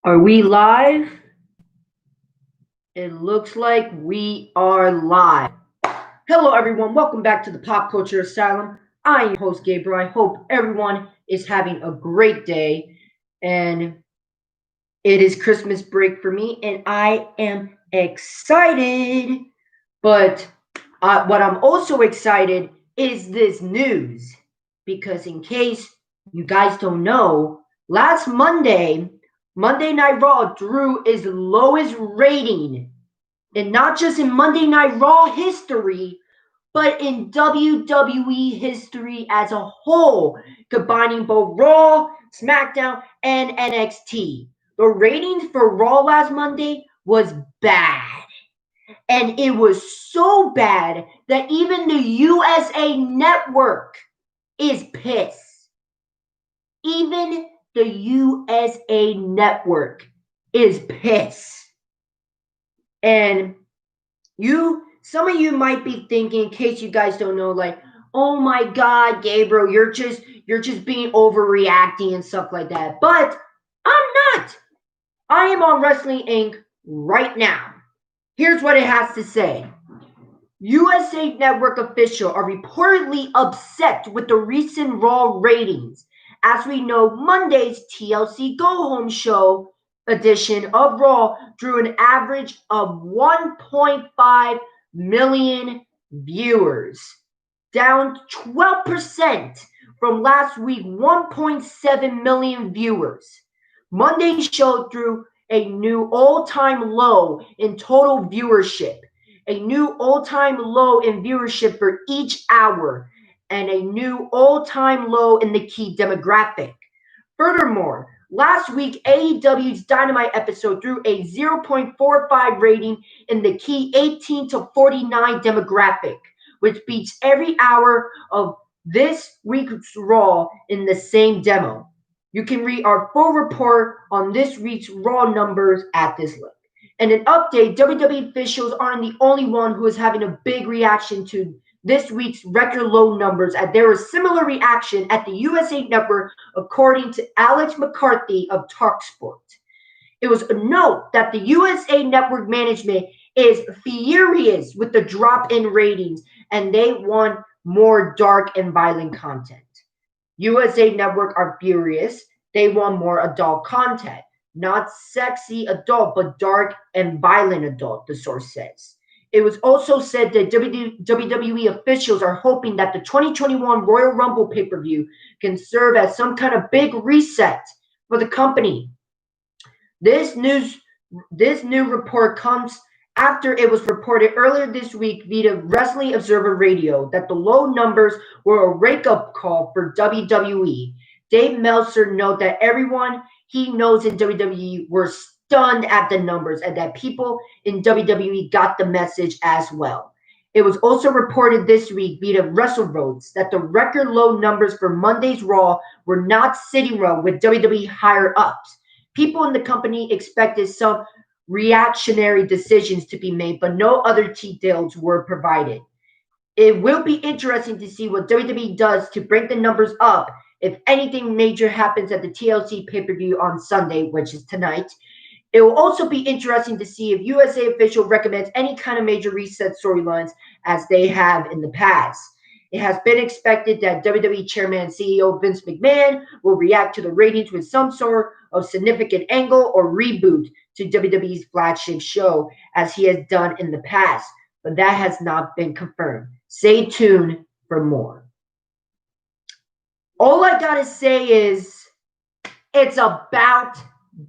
Are we live? It looks like we are live. Hello, everyone. Welcome back to the Pop Culture Asylum. I am your host, Gabriel. I hope everyone is having a great day. And it is Christmas break for me, and I am excited. But what I'm also excited is this news. Because in case you guys don't know, last Monday Night Raw drew its lowest rating, and not just in Monday Night Raw history, but in WWE history as a whole, combining both Raw, SmackDown, and NXT. The ratings for Raw last Monday was bad. And it was so bad that even the USA Network is pissed. Even the USA Network is pissed. And some of you might be thinking, in case you guys don't know, like, oh my God, Gabriel, you're just being overreacting and stuff like that. But I'm not. I am on Wrestling Inc. right now. Here's what it has to say. USA Network officials are reportedly upset with the recent Raw ratings. As we know, Monday's TLC Go Home show edition of Raw drew an average of 1.5 million viewers, down 12% from last week, 1.7 million viewers. Monday's show drew a new all-time low in total viewership, a new all-time low in viewership for each hour, and a new all-time low in the key demographic. Furthermore, last week, AEW's Dynamite episode drew a 0.45 rating in the key 18 to 49 demographic, which beats every hour of this week's Raw in the same demo. You can read our full report on this week's Raw numbers at this link. And an update, WWE officials aren't the only one who is having a big reaction to this week's record low numbers, as there was similar reaction at the USA Network, according to Alex McCarthy of TalkSport. It was a note that the USA Network management is furious with the drop in ratings, and they want more dark and violent content. USA Network are furious. They want more adult content. Not sexy adult, but dark and violent adult, the source says. It was also said that WWE officials are hoping that the 2021 Royal Rumble pay-per-view can serve as some kind of big reset for the company. This new report comes after it was reported earlier this week via Wrestling Observer Radio that the low numbers were a wake-up call for WWE. Dave Meltzer noted that everyone he knows in WWE were stunned at the numbers and that people in WWE got the message as well. It was also reported this week via WrestleRoads that the record low numbers for Monday's Raw were not sitting well with WWE higher-ups. People in the company expected some reactionary decisions to be made, but no other details were provided. It will be interesting to see what WWE does to bring the numbers up if anything major happens at the TLC pay-per-view on Sunday, which is tonight. It will also be interesting to see if USA official recommends any kind of major reset storylines as they have in the past. It has been expected that WWE Chairman and CEO Vince McMahon will react to the ratings with some sort of significant angle or reboot to WWE's flagship show, as he has done in the past, but that has not been confirmed. Stay tuned for more. All I gotta say is, it's about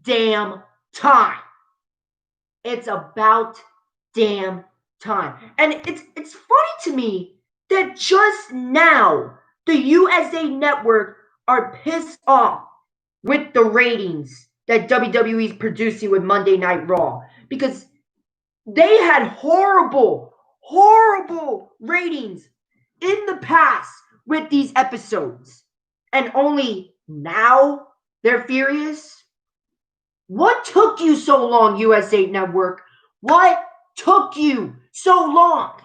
damn time. It's about damn time. And it's funny to me that just now the USA Network are pissed off with the ratings that WWE is producing with Monday Night Raw, because they had horrible ratings in the past with these episodes, and only now they're furious. What took you so long, USA Network? What took you so long?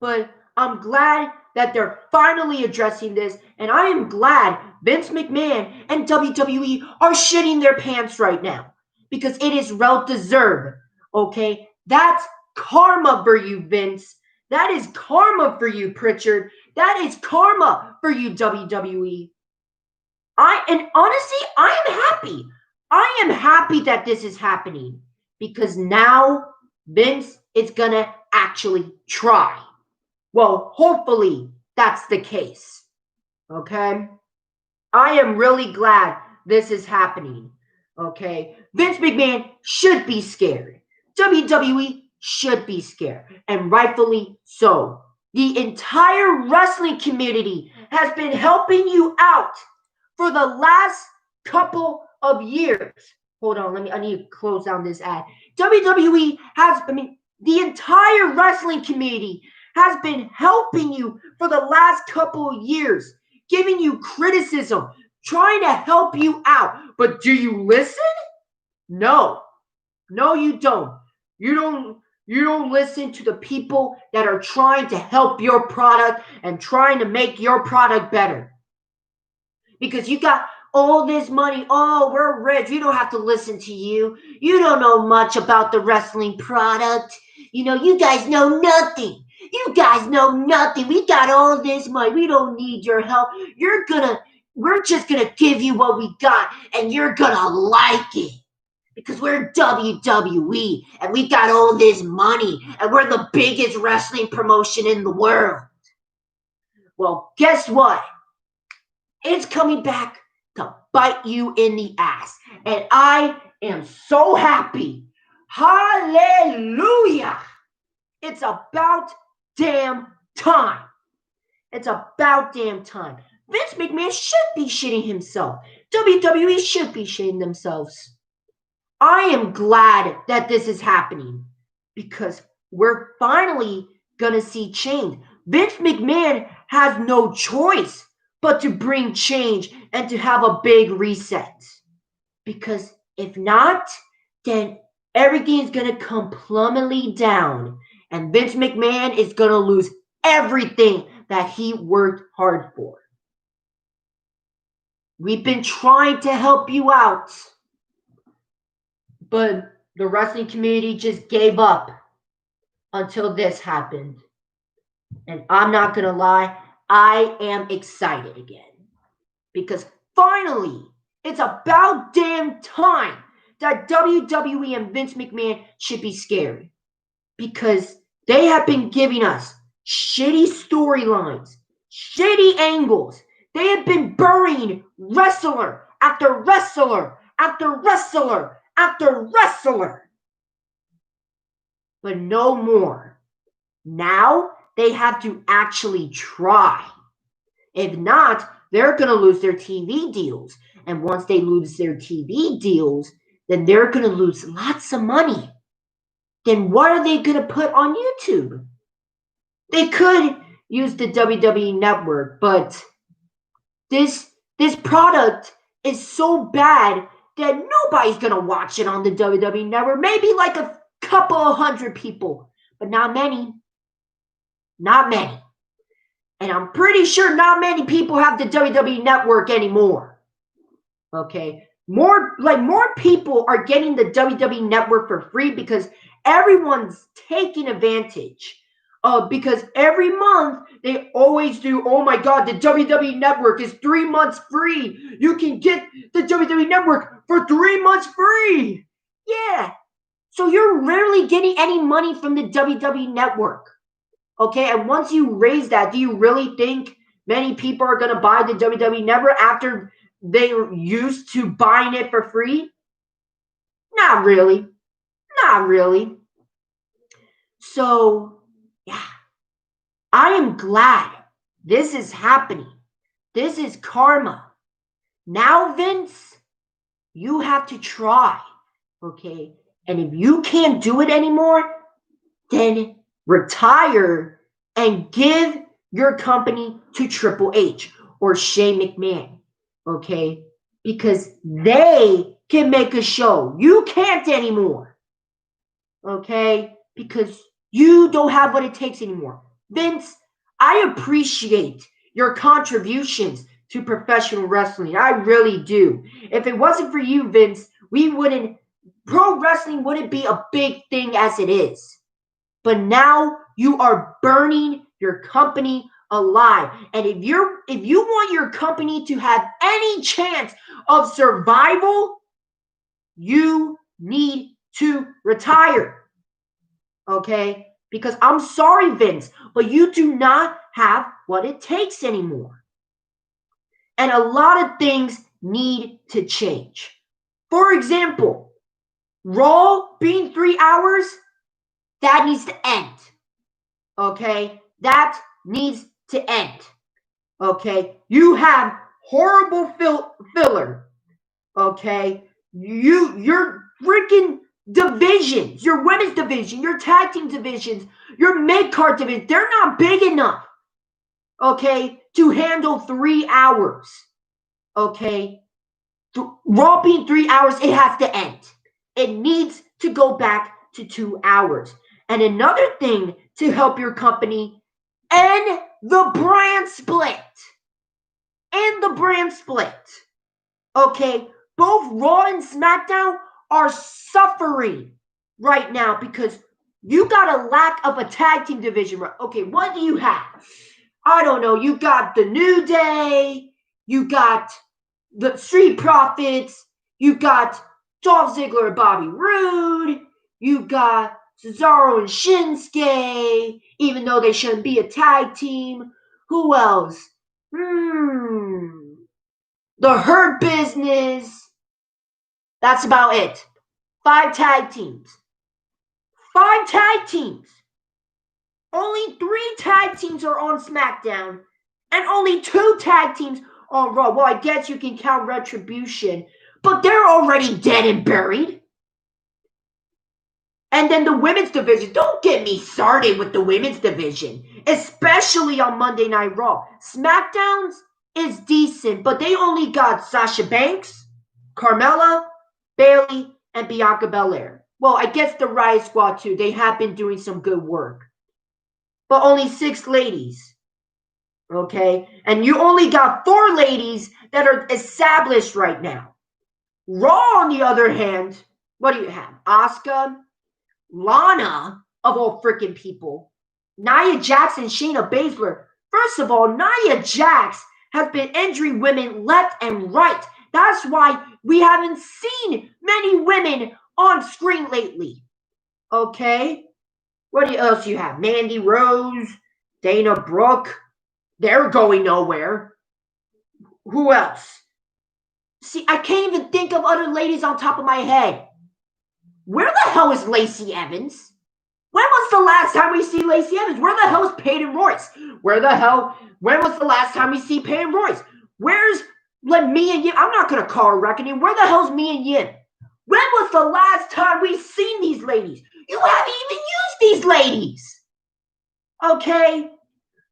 But I'm glad that they're finally addressing this, and I am glad Vince McMahon and WWE are shitting their pants right now because it is well deserved. Okay, that's karma for you, Vince. That is karma for you, Pritchard. That is karma for you, WWE. And honestly, I am happy. I am happy that this is happening because now Vince is gonna actually try. Well, hopefully that's the case. Okay? I am really glad this is happening. Okay? Vince McMahon should be scared. WWE should be scared, and rightfully so. The entire wrestling community has been helping you out for the last couple of years. Hold on, I need to close down this ad. WWE has, the entire wrestling community has been helping you for the last couple of years, giving you criticism, trying to help you out. But do you listen? No. No, you don't. You don't listen to the people that are trying to help your product and trying to make your product better. Because you got all this money. Oh, we're rich. We don't have to listen to you. You don't know much about the wrestling product. You guys know nothing. You guys know nothing. We got all this money. We don't need your help. We're just gonna give you what we got, and you're gonna like it. Because we're WWE, and we got all this money, and we're the biggest wrestling promotion in the world. Well, guess what? It's coming back to bite you in the ass. And I am so happy. Hallelujah. It's about damn time. It's about damn time. Vince McMahon should be shitting himself. WWE should be shitting themselves. I am glad that this is happening because we're finally going to see change. Vince McMahon has no choice but to bring change and to have a big reset. Because if not, then everything is going to come plummeting down. And Vince McMahon is going to lose everything that he worked hard for. We've been trying to help you out. But the wrestling community just gave up until this happened. And I'm not going to lie, I am excited again. Because finally, it's about damn time that WWE and Vince McMahon should be scared. Because they have been giving us shitty storylines, shitty angles. They have been burying wrestler after wrestler after wrestler after wrestler. But no more. Now they have to actually try. If not, they're going to lose their TV deals. And once they lose their TV deals, then they're going to lose lots of money. Then what are they going to put on YouTube? They could use the WWE Network, but this product is so bad that nobody's going to watch it on the WWE Network. Maybe like a couple of hundred people, but not many. Not many. And I'm pretty sure not many people have the WWE Network anymore. Okay? More people are getting the WWE Network for free because everyone's taking advantage. Because every month they always do, oh my God, the WWE Network is 3 months free. You can get the WWE Network for 3 months free. Yeah. So you're rarely getting any money from the WWE Network. Okay, and once you raise that, do you really think many people are going to buy the WWE Network after they're used to buying it for free? Not really. Not really. So, yeah. I am glad this is happening. This is karma. Now, Vince, you have to try. Okay? And if you can't do it anymore, then retire and give your company to Triple H or Shane McMahon, okay? Because they can make a show. You can't anymore, okay? Because you don't have what it takes anymore. Vince, I appreciate your contributions to professional wrestling. I really do. If it wasn't for you, Vince, pro wrestling wouldn't be a big thing as it is. But now you are burning your company alive. And if you want your company to have any chance of survival, you need to retire. Okay? Because I'm sorry, Vince, but you do not have what it takes anymore. And a lot of things need to change. For example, Raw being 3 hours, that needs to end. Okay? That needs to end. Okay? You have horrible filler. Okay? Your freaking divisions, your women's division, your tag team divisions, your mid-card division, they're not big enough, okay, to handle 3 hours. Okay? Raw being 3 hours, it has to end. It needs to go back to 2 hours. And another thing to help your company, end the brand split. End the brand split. Okay? Both Raw and SmackDown are suffering right now because you got a lack of a tag team division. Okay, what do you have? I don't know. You got the New Day. You got the Street Profits. You got Dolph Ziggler and Bobby Roode. You got Cesaro and Shinsuke, even though they shouldn't be a tag team. Who else? The Hurt Business. That's about it. 5 tag teams. 5 tag teams. Only 3 tag teams are on SmackDown. And only 2 tag teams on Raw. Well, I guess you can count Retribution. But they're already dead and buried. And then the women's division. Don't get me started with the women's division. Especially on Monday Night Raw. SmackDown's is decent. But they only got Sasha Banks, Carmella, Bayley, and Bianca Belair. Well, I guess the Riot Squad too. They have been doing some good work. But only 6 ladies. Okay? And you only got 4 ladies that are established right now. Raw, on the other hand, what do you have? Asuka, Lana, of all freaking people, Nia Jax, and Shayna Baszler. First of all, Nia Jax has been injuring women left and right. That's why we haven't seen many women on screen lately. Okay? What else you have? Mandy Rose, Dana Brooke. They're going nowhere. Who else? See, I can't even think of other ladies on top of my head. Where the hell is Lacey Evans? When was the last time we see Lacey Evans? Where the hell is Peyton Royce? When was the last time we see Peyton Royce? Where's Mia Yim? I'm not going to call her reckoning. Where the hell's Mia Yim? When was the last time we've seen these ladies? You haven't even used these ladies. Okay?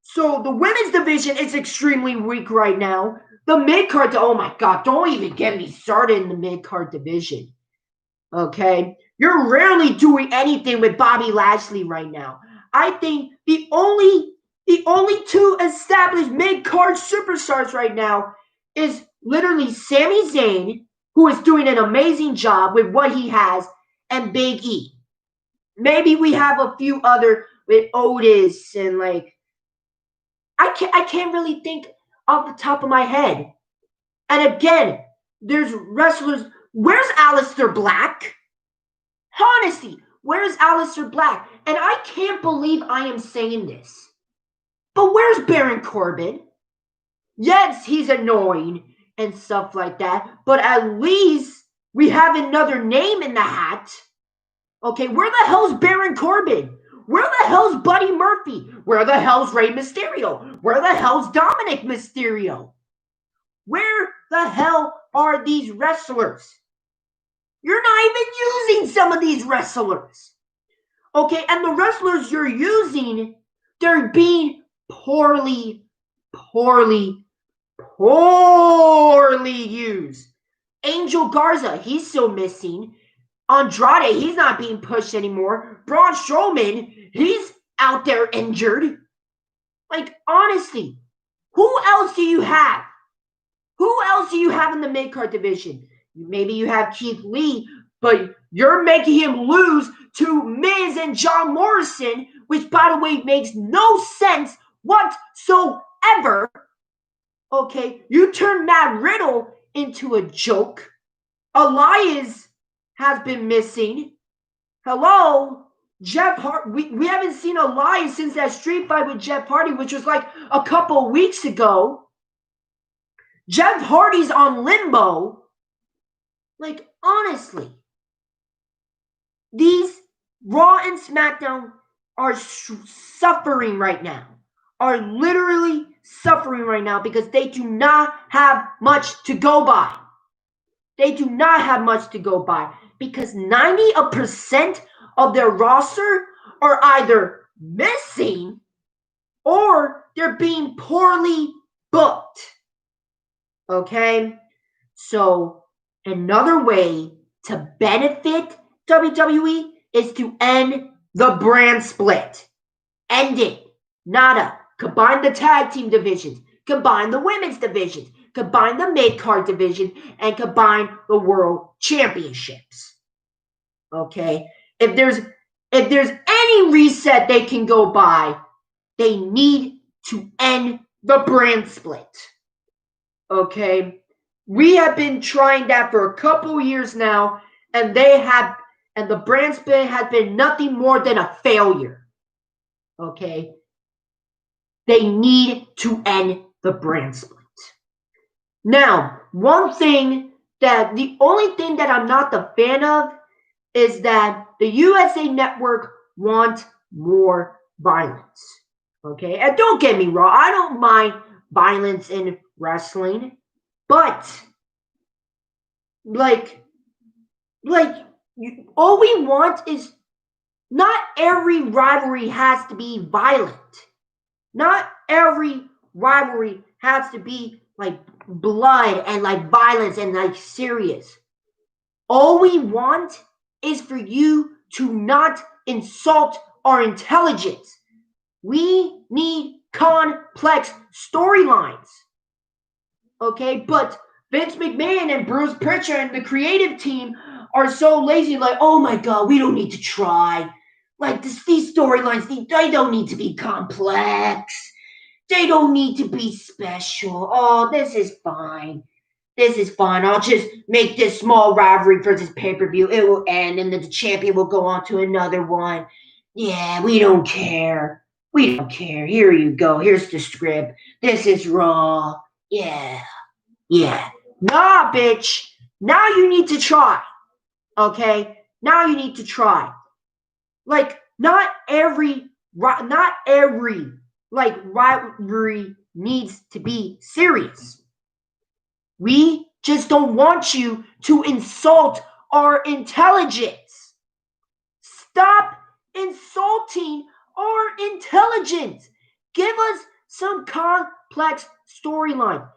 So the women's division is extremely weak right now. The mid-card, oh my God, don't even get me started in the mid-card division. Okay? You're rarely doing anything with Bobby Lashley right now. I think the only 2 established mid-card superstars right now is literally Sami Zayn, who is doing an amazing job with what he has, and Big E. Maybe we have a few other with Otis and I can't really think off the top of my head. And again, there's wrestlers. Where's Aleister Black? Honestly, where's Aleister Black? And I can't believe I am saying this. But where's Baron Corbin? Yes, he's annoying and stuff like that. But at least we have another name in the hat. Okay, where the hell's Baron Corbin? Where the hell's Buddy Murphy? Where the hell's Rey Mysterio? Where the hell's Dominic Mysterio? Where the hell are these wrestlers? You're not even using some of these wrestlers. Okay, and the wrestlers you're using, they're being poorly used. Angel Garza, he's still missing. Andrade, he's not being pushed anymore. Braun Strowman, he's out there injured. Like, honestly, who else do you have? Who else do you have in the mid-card division? Maybe you have Keith Lee, but you're making him lose to Miz and John Morrison, which, by the way, makes no sense whatsoever. Okay, you turn Matt Riddle into a joke. Elias has been missing. Hello? Jeff Hardy. We haven't seen Elias since that street fight with Jeff Hardy, which was like a couple weeks ago. Jeff Hardy's on limbo. Like, honestly, these Raw and SmackDown are suffering right now. Are literally suffering right now because they do not have much to go by. They do not have much to go by because 90% of their roster are either missing or they're being poorly booked. Okay? So, another way to benefit WWE is to end the brand split. End it. Nada. Combine the tag team divisions. Combine the women's divisions. Combine the mid-card division. And combine the world championships. Okay? If there's any reset they can go by, they need to end the brand split. Okay? We have been trying that for a couple years now, and the brand split has been nothing more than a failure. Okay? They need to end the brand split. Now, the only thing that I'm not the fan of is that the USA Network want more violence. Okay? And don't get me wrong, I don't mind violence in wrestling, but all we want is not every rivalry has to be violent. Not every rivalry has to be like blood and like violence and like serious. All we want is for you to not insult our intelligence. We need complex storylines. Okay, but Vince McMahon and Bruce Prichard and the creative team are so lazy, like, oh my God, we don't need to try. Like, these storylines, they don't need to be complex. They don't need to be special. Oh, this is fine. This is fine. I'll just make this small rivalry for this pay-per-view. It will end, and then the champion will go on to another one. Yeah, we don't care. We don't care. Here you go. Here's the script. This is Raw. Yeah. Nah, bitch. Now you need to try. Okay? Now you need to try. Like, not every like rivalry needs to be serious. We just don't want you to insult our intelligence. Stop insulting our intelligence. Give us some complex storyline.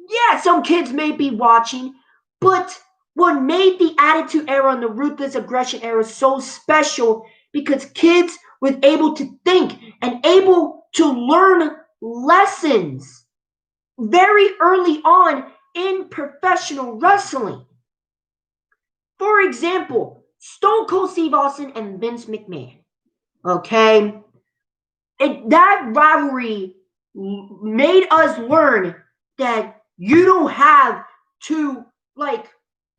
Yeah, some kids may be watching, but what made the Attitude Era and the Ruthless Aggression Era so special because kids were able to think and able to learn lessons very early on in professional wrestling. For example, Stone Cold Steve Austin and Vince McMahon. Okay? That rivalry made us learn that you don't have to like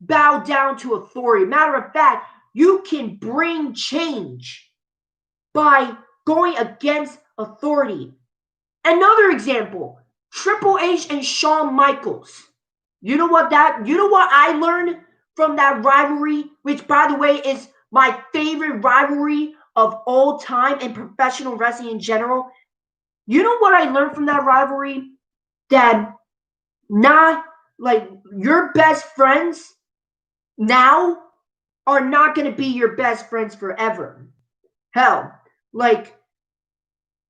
bow down to authority. Matter of fact, you can bring change by going against authority. Another example, Triple H and Shawn Michaels. You know what I learned from that rivalry, which by the way is my favorite rivalry of all time in professional wrestling in general? You know what I learned from that rivalry? That not like your best friends now are not going to be your best friends forever. Hell, like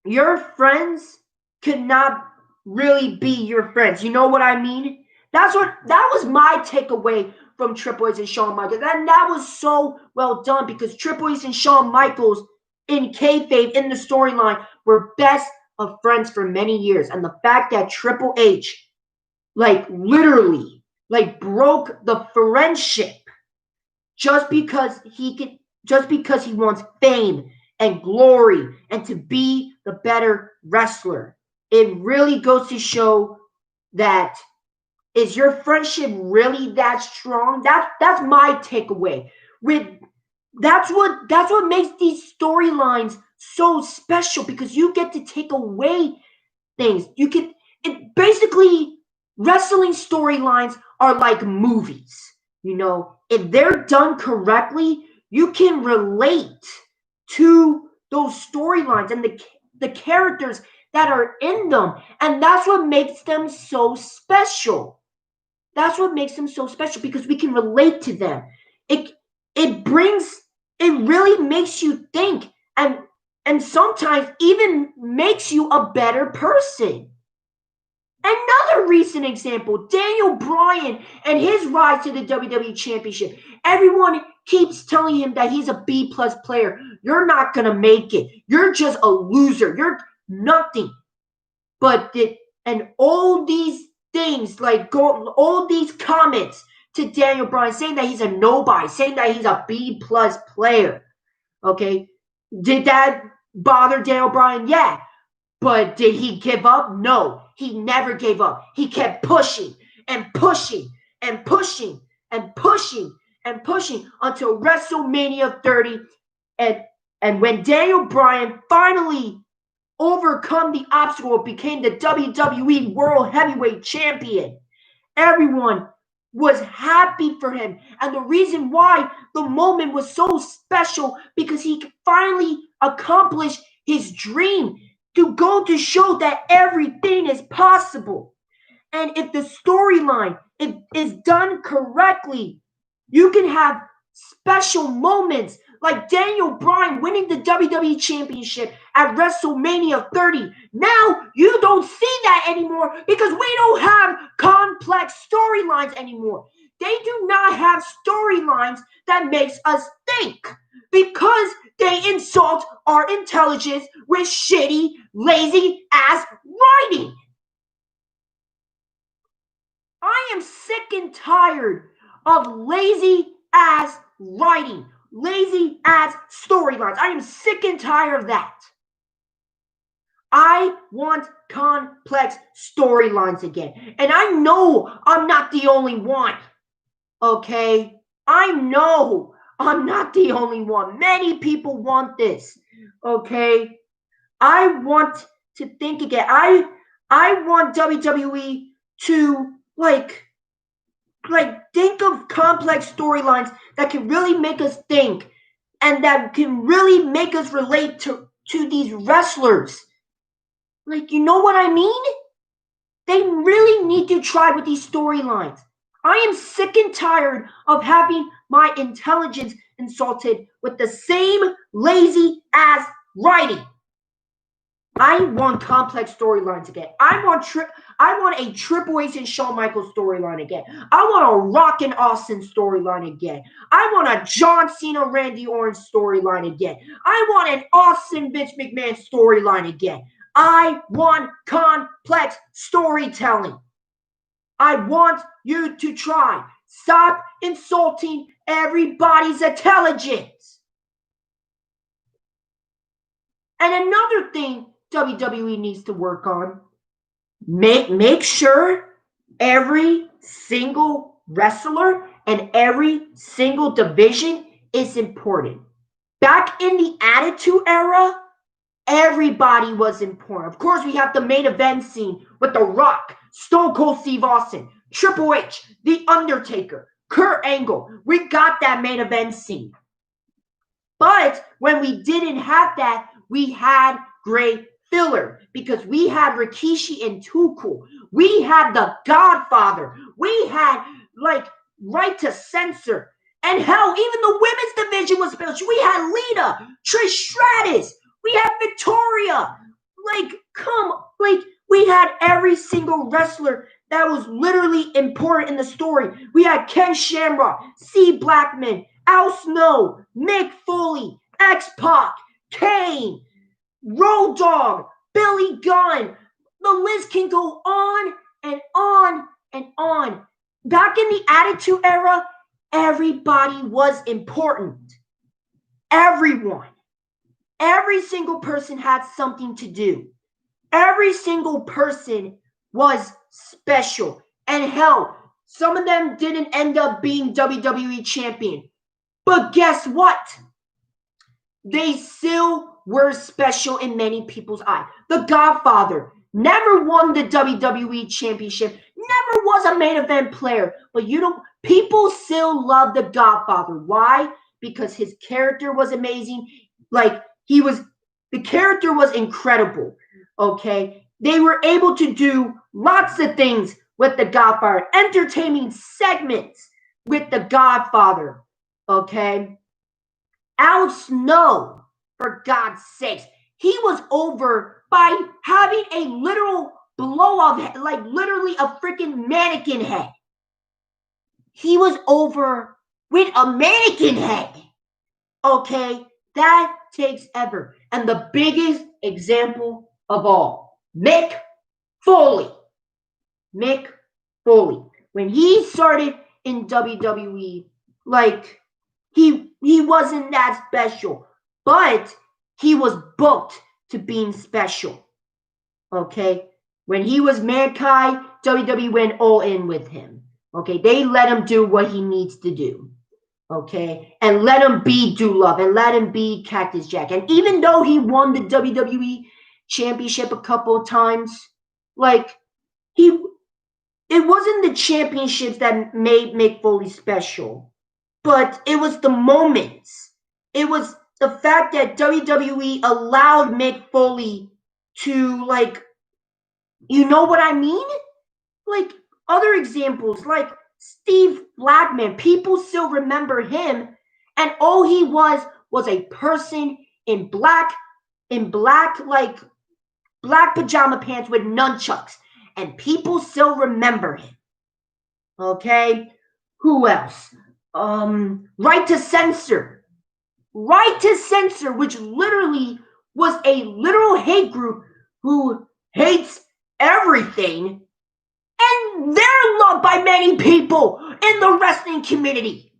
your friends cannot really be your friends. You know what I mean? That was my takeaway from Triple H and Shawn Michaels. And that was so well done because Triple H and Shawn Michaels in kayfabe in the storyline were best of friends for many years. And the fact that Triple H, like, literally, like, broke the friendship just because he wants fame and glory and to be the better wrestler. It really goes to show that, is your friendship really that strong? That's my takeaway. That's what makes these storylines so special, because you get to take away things. Basically, wrestling storylines are like movies. If they're done correctly, you can relate to those storylines and the characters that are in them, and that's what makes them so special. That's what makes them so special, because we can relate to them. It really makes you think, and sometimes even makes you a better person. Another recent example, Daniel Bryan and his rise to the WWE Championship. Everyone keeps telling him that he's a B-plus player. You're not going to make it. You're just a loser. You're nothing. And all these things, all these comments to Daniel Bryan, saying that he's a nobody, saying that he's a B-plus player. Okay? Did that bother Daniel Bryan? Yeah. But did he give up? No. He never gave up. He kept pushing and pushing and pushing and pushing and pushing until WrestleMania 30. And when Daniel Bryan finally overcome the obstacle, became the WWE World Heavyweight Champion, everyone was happy for him. And the reason why the moment was so special, because he finally accomplished his dream, to go to show that everything is possible. And if the storyline is done correctly, you can have special moments like Daniel Bryan winning the WWE Championship at WrestleMania 30. Now you don't see that anymore, because we don't have complex storylines anymore. They do not have storylines that makes us think, because they insult our intelligence with shitty, lazy ass writing. I am sick and tired of lazy ass writing, lazy ass storylines. I am sick and tired of that. I want complex storylines again. And I know I'm not the only one. Okay? I know I'm not the only one. Many people want this. Okay? I want to think again. I want WWE to think of complex storylines that can really make us think, and that can really make us relate to these wrestlers. You know what I mean? They really need to try with these storylines. I am sick and tired of having my intelligence insulted with the same lazy ass writing. I want complex storylines again. I want a Triple H and Shawn Michaels storyline again. I want a Rock and Austin storyline again. I want a John Cena Randy Orton storyline again. I want an Austin Vince McMahon storyline again. I want complex storytelling. I want you to try. Stop insulting everybody's intelligence. And another thing WWE needs to work on, make sure every single wrestler and every single division is important. Back in the Attitude Era, everybody was important. Of course, we have the main event scene with The Rock, Stone Cold Steve Austin, Triple H, The Undertaker, Kurt Angle. We got that main event scene. But when we didn't have that, we had great filler, because we had Rikishi and Too Cool. We had The Godfather. We had Right to Censor. And hell, even the women's division was built. We had Lita, Trish Stratus. We had Victoria. We had every single wrestler that was literally important in the story. We had Ken Shamrock, C. Blackman, Al Snow, Mick Foley, X-Pac, Kane, Road Dogg, Billy Gunn. The list can go on and on and on. Back in the Attitude Era, everybody was important. Everyone. Every single person had something to do. Every single person was special. And hell, some of them didn't end up being WWE champion. But guess what? They still were special in many people's eyes. The Godfather never won the WWE championship, never was a main event player. But people still love the Godfather. Why? Because his character was amazing. The character was incredible. Okay. They were able to do lots of things with the Godfather, entertaining segments with the Godfather. Okay. Al Snow, for God's sakes, he was over by having a literal blow off head, like literally a freaking mannequin head. He was over with a mannequin head. Okay, that takes ever. And the biggest example of all, Mick Foley. Mick Foley. When he started in WWE, he wasn't that special, but he was booked to being special. Okay? When he was Mankind, WWE went all in with him. Okay? They let him do what he needs to do. Okay? And let him be Doolittle and let him be Cactus Jack. And even though he won the WWE championship a couple of times, it wasn't the championships that made Mick Foley special. But it was the moments. It was the fact that WWE allowed Mick Foley to, you know what I mean? Other examples, like Steve Blackman. People still remember him, and all he was a person in black pajama pants with nunchucks, and people still remember him. Okay? Who else? Right to Censor. Right to Censor, which literally was a literal hate group who hates everything, and they're loved by many people in the wrestling community.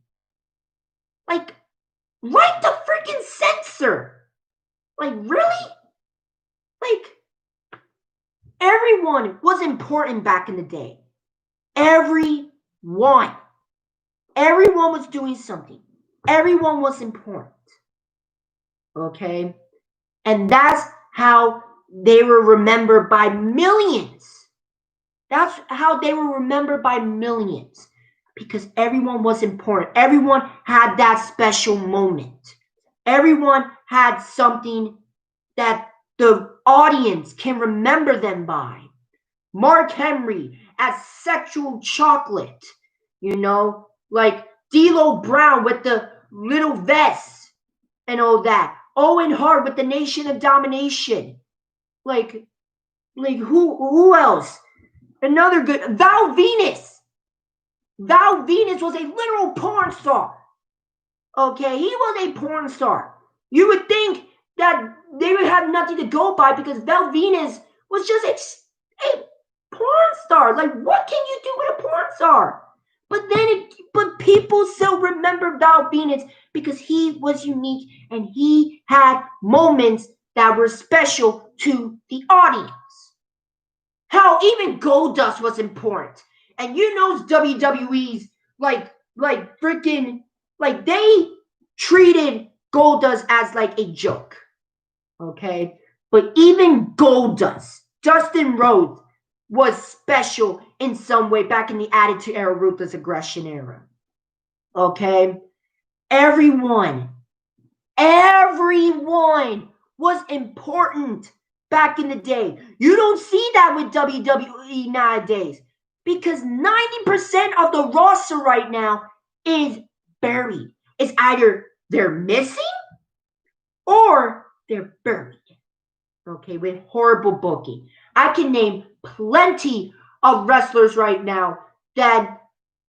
Right to freaking Censor. Really? Everyone was important back in the day. Everyone. Everyone was doing something. Everyone was important. Okay? And that's how they were remembered by millions. That's how they were remembered by millions. Because everyone was important. Everyone had that special moment. Everyone had something that the audience can remember them by. Mark Henry as Sexual Chocolate. D'Lo Brown with the little vest and all that. Owen Hart with the Nation of Domination. Who else? Another good, Val Venus. Val Venus was a literal porn star. Okay, he was a porn star. You would think that they would have nothing to go by because Val Venus was just a porn star. What can you do with a porn star? But people still remember Val Venus because he was unique and he had moments that were special to the audience. How even Goldust was important. And WWE's they treated Goldust as a joke. Okay? But even Goldust, Dustin Rhodes, was special in some way back in the Attitude Era, Ruthless Aggression Era. Okay? Everyone was important back in the day. You don't see that with WWE nowadays because 90% of the roster right now is buried. It's either they're missing or they're buried. Okay, with horrible booking. I can name plenty of wrestlers right now that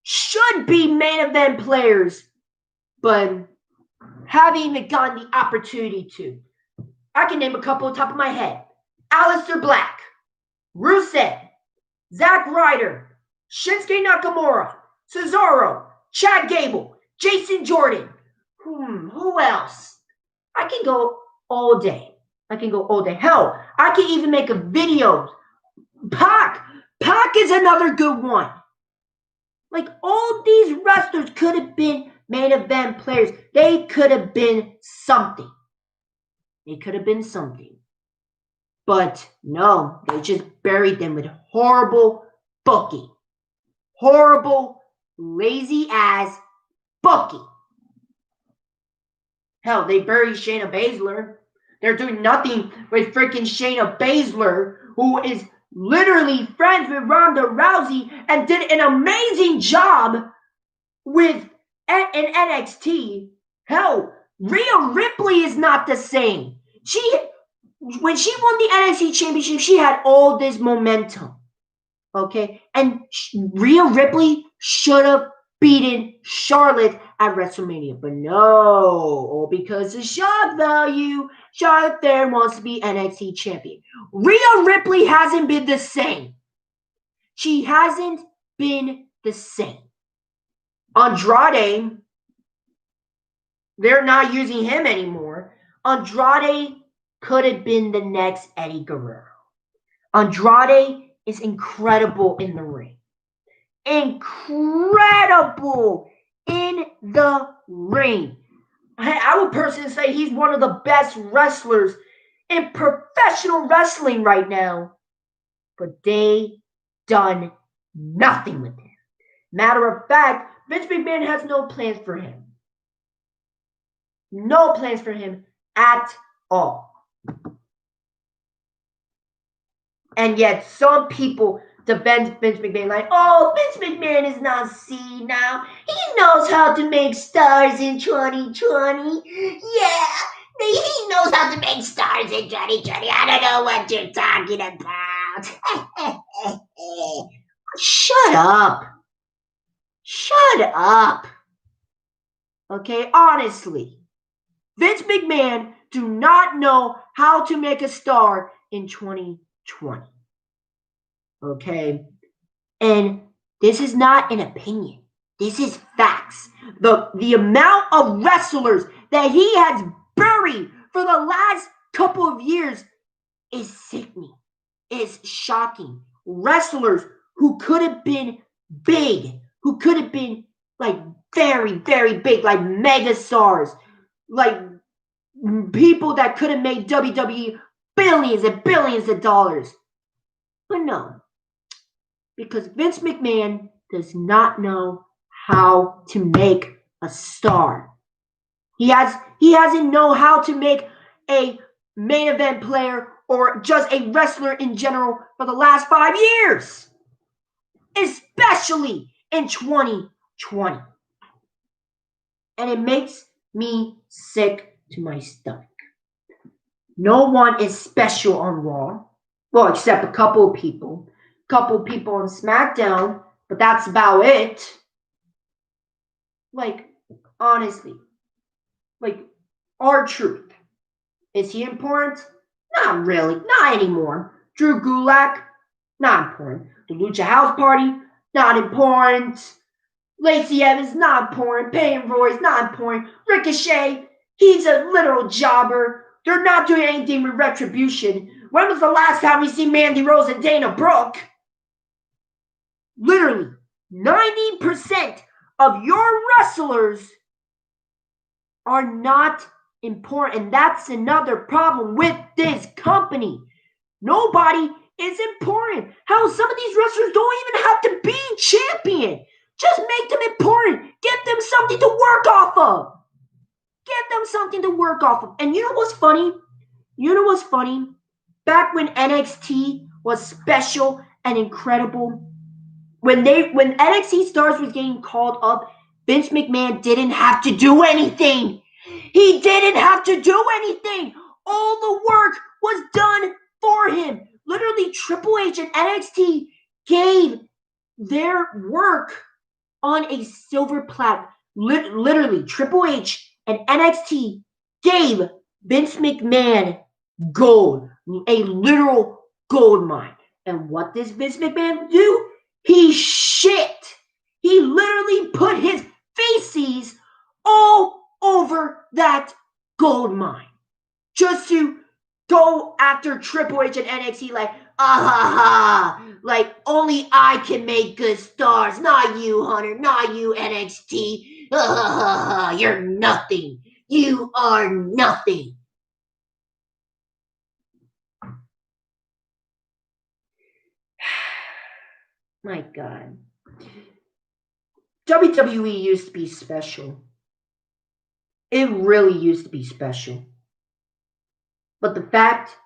should be main event players, but haven't even gotten the opportunity to. I can name a couple on top of my head. Aleister Black, Rusev, Zack Ryder, Shinsuke Nakamura, Cesaro, Chad Gable, Jason Jordan. Who else? I can go all day. Hell, I can even make a video. Pac is another good one. Like, all these wrestlers could have been main event players. They could have been something. But no, they just buried them with horrible booking. Horrible, lazy ass booking. Hell, they buried Shayna Baszler. They're doing nothing with freaking Shayna Baszler, who is literally friends with Ronda Rousey and did an amazing job with in NXT. Hell, Rhea Ripley is not the same. When she won the NXT Championship, she had all this momentum. Okay? And Rhea Ripley should have beaten Charlotte at WrestleMania. But no, all because of shock value, Charlotte Flair wants to be NXT champion. Rhea Ripley hasn't been the same. She hasn't been the same. Andrade, they're not using him anymore. Andrade could have been the next Eddie Guerrero. Andrade is incredible in the ring. Incredible in the ring. I would personally say he's one of the best wrestlers in professional wrestling right now. But they done nothing with him. Matter of fact, Vince McMahon has no plans for him. No plans for him at all. And yet some people defend Vince McMahon like, oh, Vince McMahon is not senile. He knows how to make stars in 2020. Yeah, he knows how to make stars in 2020. I don't know what you're talking about. Shut up. Okay, honestly. Vince McMahon do not know how to make a star in 2020. Okay? And this is not an opinion. This is facts. The amount of wrestlers that he has buried for the last couple of years is sickening. Is shocking. Wrestlers who could have been big, who could have been like very, very big, like megastars, like people that could have made WWE billions and billions of dollars. But no, because Vince McMahon does not know how to make a star. He hasn't know how to make a main event player or just a wrestler in general for the last 5 years, especially in 2020. And it makes me sick to my stomach. No one is special on Raw. Well, except a couple of people. Couple of people on SmackDown, but that's about it. Like, honestly. Like, R-Truth. Is he important? Not really. Not anymore. Drew Gulak? Not important. The Lucha House Party? Not important. Lacey Evans? Not important. Peyton Royce? Not important. Ricochet? He's a literal jobber. They're not doing anything with Retribution. When was the last time we see Mandy Rose and Dana Brooke? Literally, 90% of your wrestlers are not important. And that's another problem with this company. Nobody is important. Hell, some of these wrestlers don't even have to be champion. Just make them important. Get them something to work off of. And you know what's funny? Back when NXT was special and incredible, when NXT stars was getting called up, Vince McMahon didn't have to do anything. He didn't have to do anything. All the work was done for him. Literally, Triple H and NXT gave their work on a silver platter. Literally, Triple H and NXT gave Vince McMahon gold, a literal gold mine. And what does Vince McMahon do? He shit. He literally put his feces all over that gold mine just to go after Triple H and NXT like, ah ha ha, like only I can make good stars, not you, Hunter, not you, NXT. Ah ha ha ha, you're nothing. You are nothing. My God. WWE used to be special. It really used to be special. But the fact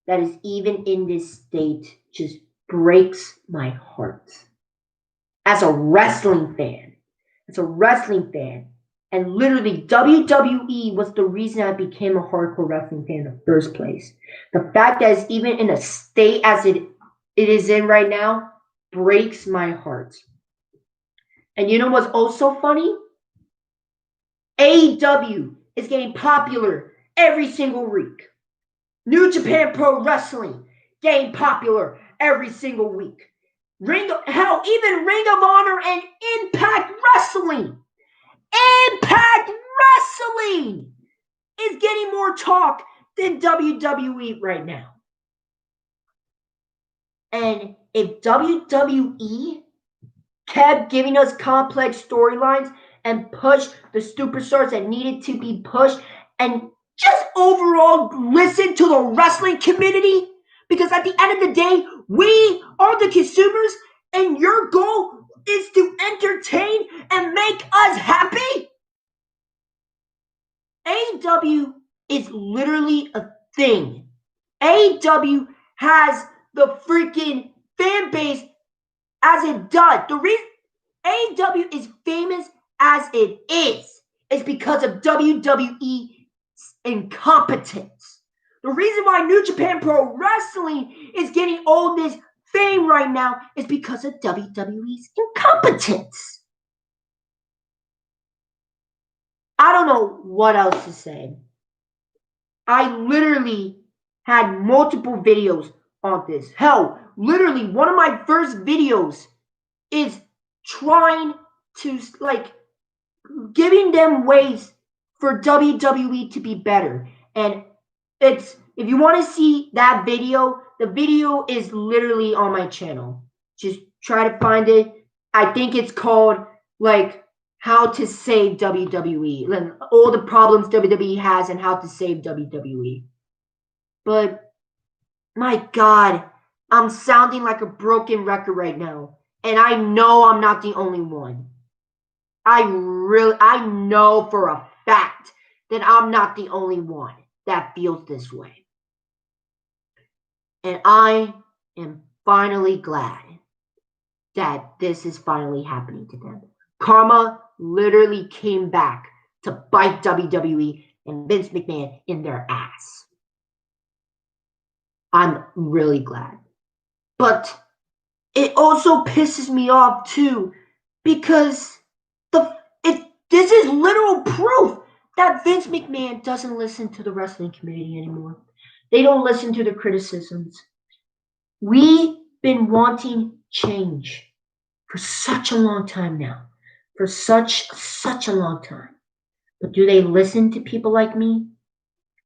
that is even in this state just breaks my heart. As a wrestling fan, and literally WWE was the reason I became a hardcore wrestling fan in the first place. The fact that it's even in a state as it is in right now breaks my heart. And you know what's also funny? AEW is getting popular every single week. New Japan Pro Wrestling getting popular every single week. Even Ring of Honor and Impact Wrestling is getting more talk than WWE right now. And if WWE kept giving us complex storylines and pushed the superstars that needed to be pushed and just overall listen to the wrestling community, because at the end of the day, we are the consumers and your goal is to entertain and make us happy. AEW is literally a thing. AEW has the freaking fan base as it does. The reason AEW is famous as it is because of WWE's incompetence. The reason why New Japan Pro Wrestling is getting all this fame right now is because of WWE's incompetence. I don't know what else to say. I literally had multiple videos on this. Hell, literally one of my first videos is trying to giving them ways for WWE to be better. And it's, if you want to see that video, the video is literally on my channel. Just try to find it. I think it's called how to save WWE, and all the problems WWE has and how to save WWE. But my God, I'm sounding like a broken record right now. And I know I'm not the only one. I know for a fact that I'm not the only one that feels this way. And I am finally glad that this is finally happening to them. Karma literally came back to bite WWE and Vince McMahon in their ass. I'm really glad. But it also pisses me off too, because this is literal proof that Vince McMahon doesn't listen to the wrestling community anymore. They don't listen to the criticisms. We've been wanting change for such a long time now. For such a long time. But do they listen to people like me?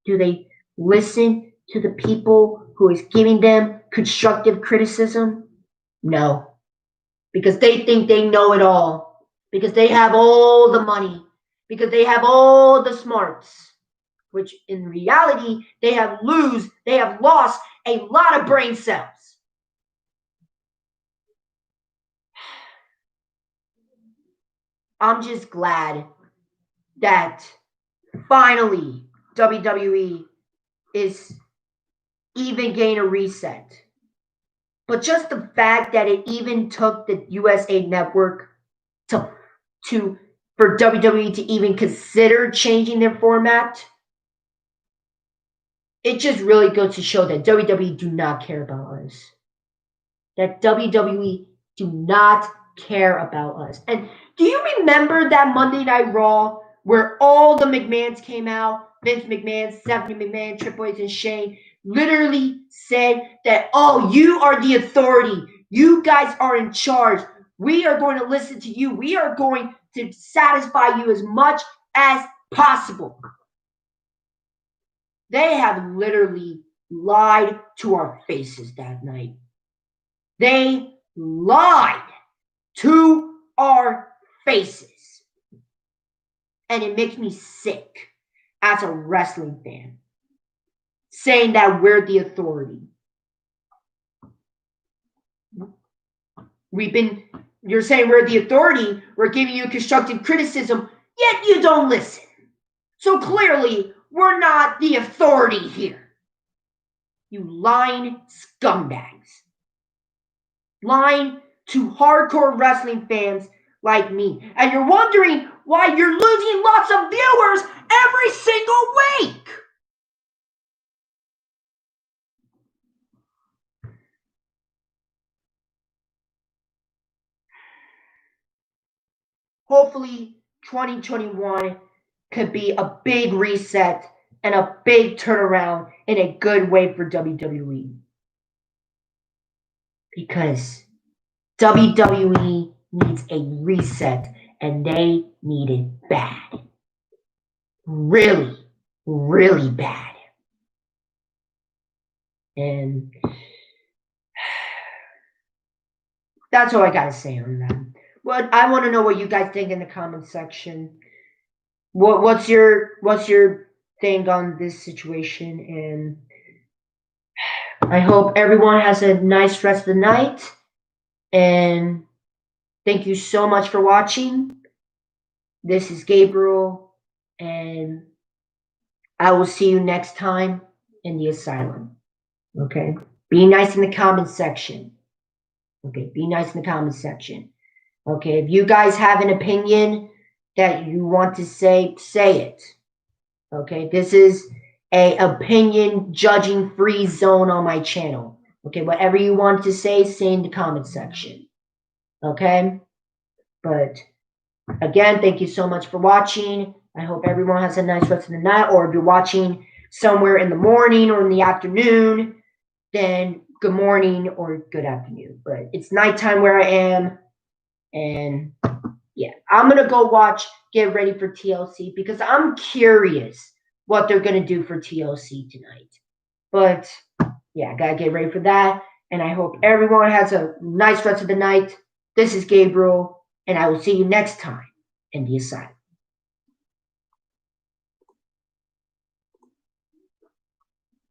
Do they listen to the people who is giving them constructive criticism? No. Because they think they know it all. Because they have all the money. Because they have all the smarts. Which in reality, they have lost a lot of brain cells. I'm just glad that finally WWE is even getting a reset. But just the fact that it even took the USA Network for WWE to even consider changing their format, it just really goes to show that WWE do not care about us. That WWE do not care about us. And do you remember that Monday Night Raw where all the McMahons came out? Vince McMahon, Stephanie McMahon, Triple H, and Shane. literally said that, oh, you are the authority. You guys are in charge. We are going to listen to you. We are going to satisfy you as much as possible. They have literally lied to our faces that night. They lied to our faces. And it makes me sick as a wrestling fan, saying that we're the authority. You're saying we're the authority, we're giving you constructive criticism, yet you don't listen. So clearly, we're not the authority here. You lying scumbags. Lying to hardcore wrestling fans like me. And you're wondering why you're losing lots of viewers every single week. Hopefully, 2021 could be a big reset and a big turnaround in a good way for WWE. Because WWE needs a reset and they need it bad. Really, really bad. And that's all I gotta say on that. Well, I want to know what you guys think in the comment section. What's your thing on this situation? And I hope everyone has a nice rest of the night. And thank you so much for watching. This is Gabriel, and I will see you next time in the asylum. Okay? Be nice in the comment section. Okay? Be nice in the comment section. Okay? If you guys have an opinion that you want to say it. Okay? This is a opinion judging free zone on my channel. Okay? Whatever you want to say in the comment section. Okay? But again, thank you so much for watching. I hope everyone has a nice rest of the night, or if you're watching somewhere in the morning or in the afternoon, then good morning or good afternoon. But it's nighttime where I am, and yeah, I'm going to go get ready for TLC because I'm curious what they're going to do for TLC tonight. But yeah, I got to get ready for that, and I hope everyone has a nice rest of the night. This is Gabriel, and I will see you next time in the asylum.